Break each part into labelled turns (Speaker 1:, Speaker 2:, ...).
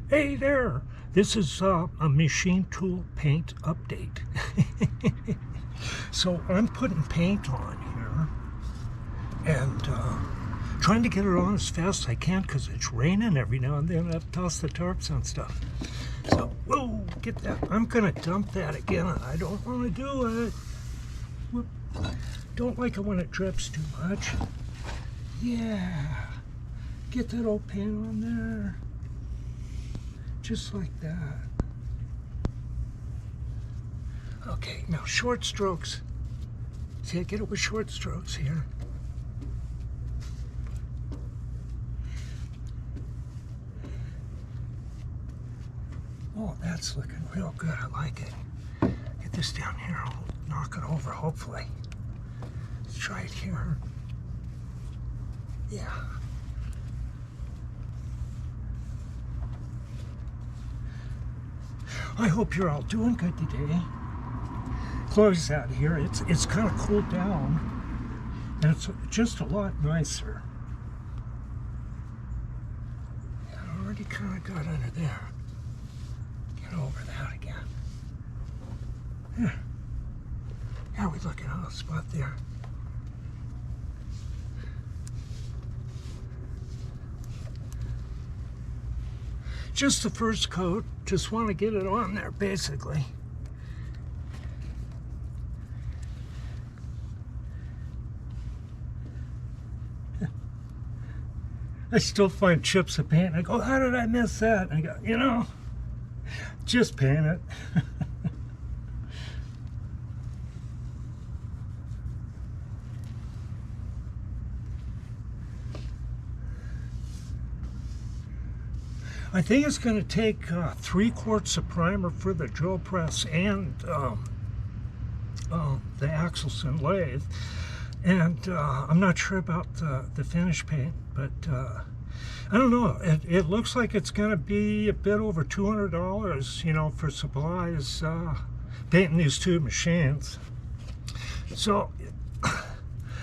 Speaker 1: Hey there, this is a machine tool paint update. So I'm putting paint on here and trying to get it on as fast as I can because it's raining every now and then. I have to toss the tarps on stuff. So, whoa, get that. I'm gonna dump that again. I don't want to do it. Whoop. Don't like it when it drips too much. Yeah, get that old paint on there. Just like that. Okay, now short strokes. See, I get it with short strokes here. Oh, that's looking real good. I like it. Get this down here. I'll knock it over, hopefully. Let's try it here. Yeah. I hope you're all doing good today. Chloe's out here. It's kind of cooled down, and it's just a lot nicer. I already kind of got under there. Get over that again. Yeah, we look at a spot there. Just the first coat. Just want to get it on there, basically. I still find chips of paint. I go, how did I miss that? And I go, you know, just paint it. I think it's going to take 3 quarts of primer for the drill press and the Axelson lathe. And I'm not sure about the finish paint, but I don't know. It looks like it's going to be a bit over $200, you know, for supplies painting these 2 machines. So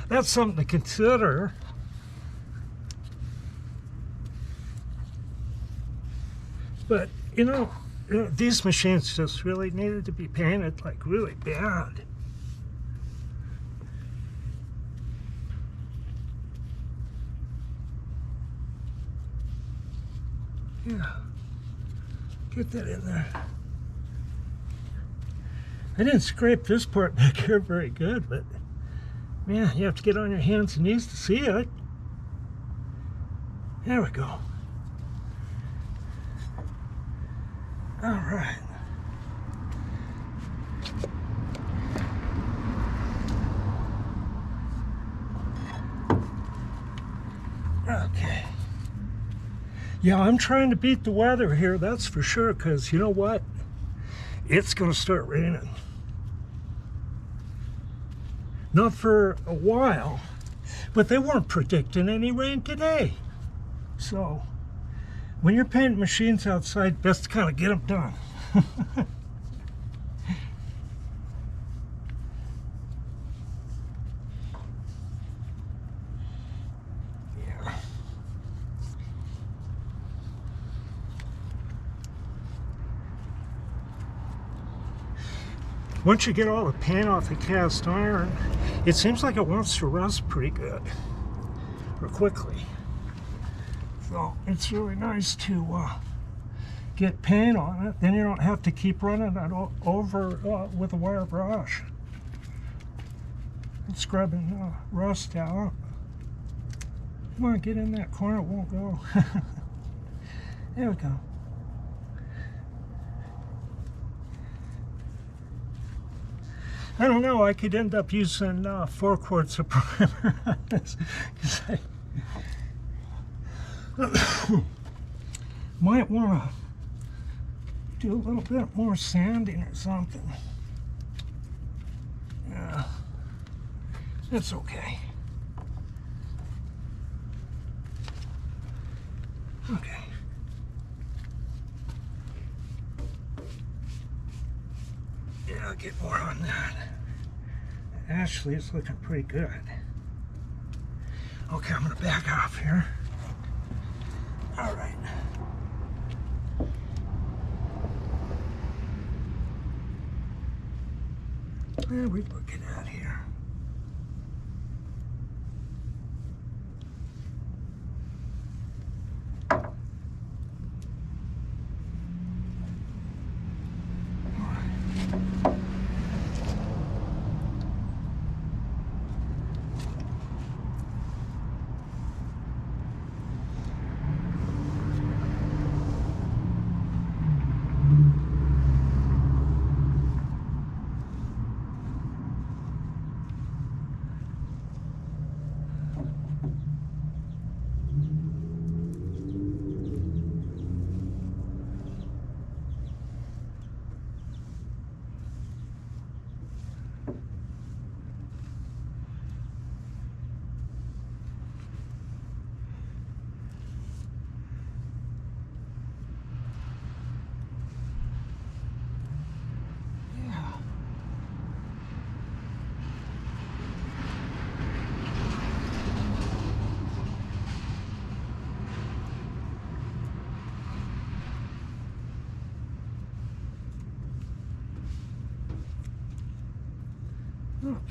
Speaker 1: that's something to consider. But, you know, these machines just really needed to be painted, like, really bad. Yeah, get that in there. I didn't scrape this part back here very good, but, man, you have to get on your hands and knees to see it. There we go. All right. Okay. Yeah, I'm trying to beat the weather here, that's for sure, because you know what? It's going to start raining. Not for a while, but they weren't predicting any rain today. So, when you're painting machines outside, best to kind of get them done. Yeah. Once you get all the paint off the cast iron, it seems like it wants to rust pretty good, or quickly. So it's really nice to get paint on it. Then you don't have to keep running it over with a wire brush. And scrubbing rust out. Come on, get in that corner, it won't go. There we go. I don't know, I could end up using 4 quarts of primer on this. Might want to do a little bit more sanding or something. Yeah, that's okay. Okay. Yeah, I'll get more on that. Actually, it's looking pretty good. Okay, I'm going to back off here. All right. What are we looking at here?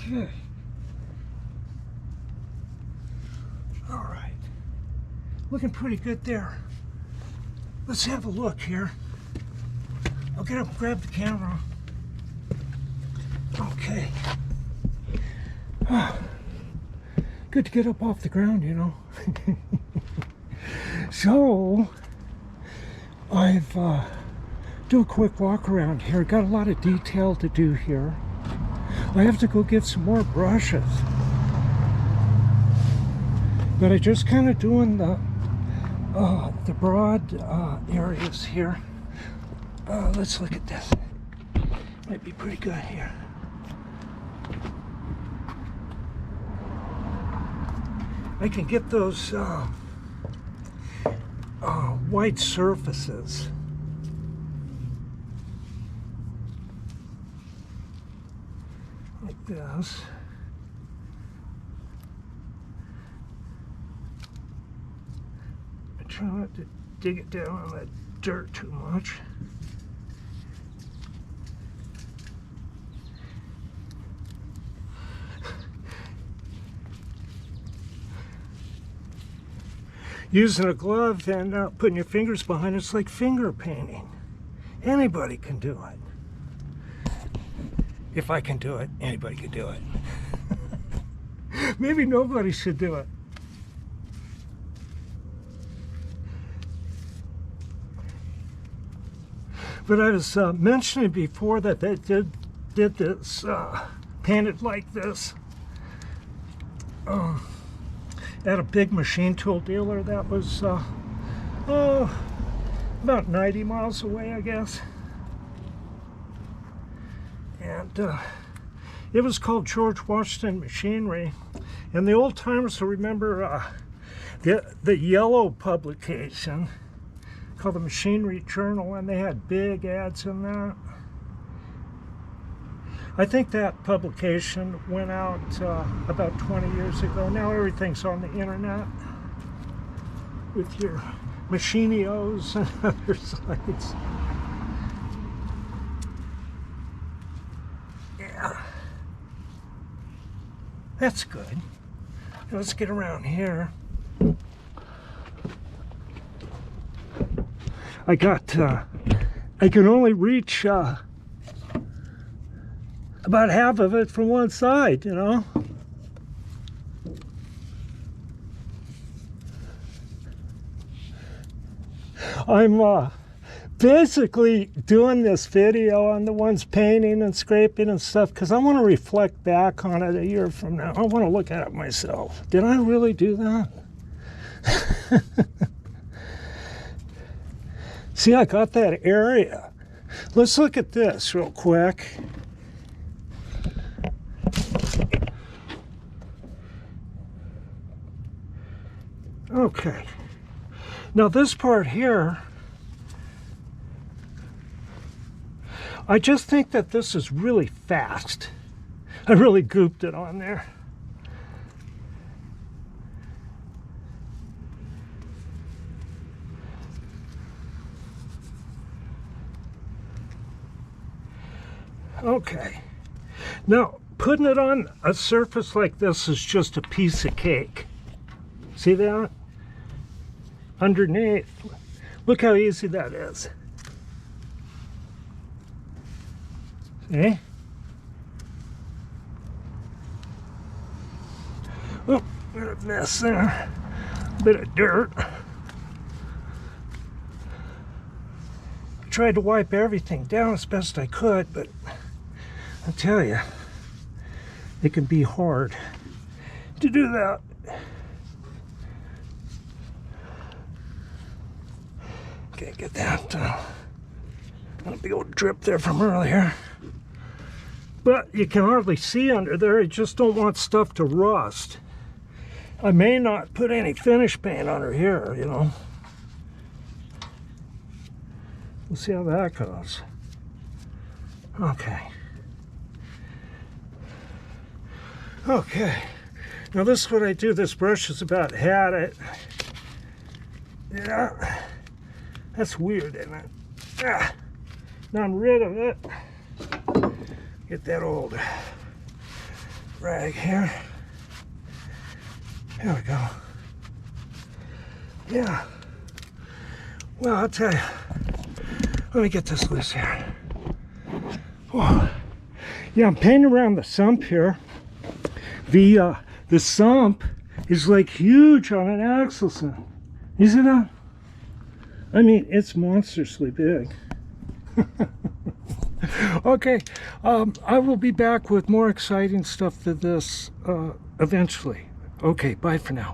Speaker 1: Okay. All right. Looking pretty good there. Let's have a look here. I'll get up and grab the camera. Okay. Good to get up off the ground, you know. So, I've do a quick walk around here. Got a lot of detail to do here. I have to go get some more brushes. But I just kind of doing the broad areas here. Let's look at this. Might be pretty good here. I can get those white surfaces. Like this. I try not to dig it down on that dirt too much. Using a glove and putting your fingers behind it's like finger painting. Anybody can do it. If I can do it, anybody can do it. Maybe nobody should do it. But I was mentioning before that they did this, painted like this. At a big machine tool dealer that was about 90 miles away, I guess. And it was called George Washington Machinery. And the old timers will remember the yellow publication called the Machinery Journal, and they had big ads in that. I think that publication went out about 20 years ago. Now everything's on the internet with your Machinios and other sites. Yeah, that's good. Now let's get around here. I can only reach about half of it from one side, you know. I'm basically doing this video on the ones painting and scraping and stuff because I want to reflect back on it a year from now. I want to look at it myself. Did I really do that? See, I got that area. Let's look at this real quick. Okay, now this part here, I just think that this is really fast. I really gooped it on there. Okay, Now, putting it on a surface like this is just a piece of cake. See that? Underneath, look how easy that is. See? Oh, bit of mess there. Bit of dirt. I tried to wipe everything down as best I could, but I tell you, it can be hard to do that. Okay, get that a big old drip there from earlier. But you can hardly see under there. You just don't want stuff to rust. I may not put any finish paint under here, you know. We'll see how that goes. Okay. Okay. Now this is what I do. This brush is about had it. Yeah. That's weird, isn't it? Ah. Now I'm rid of it. Get that old rag here. There we go. Yeah. Well, I'll tell you. Let me get this loose here. Oh. Yeah, I'm painting around the sump here. The sump is like huge on an Axelson. Isn't it? I mean, it's monstrously big. Okay, I will be back with more exciting stuff to this eventually. Okay, bye for now.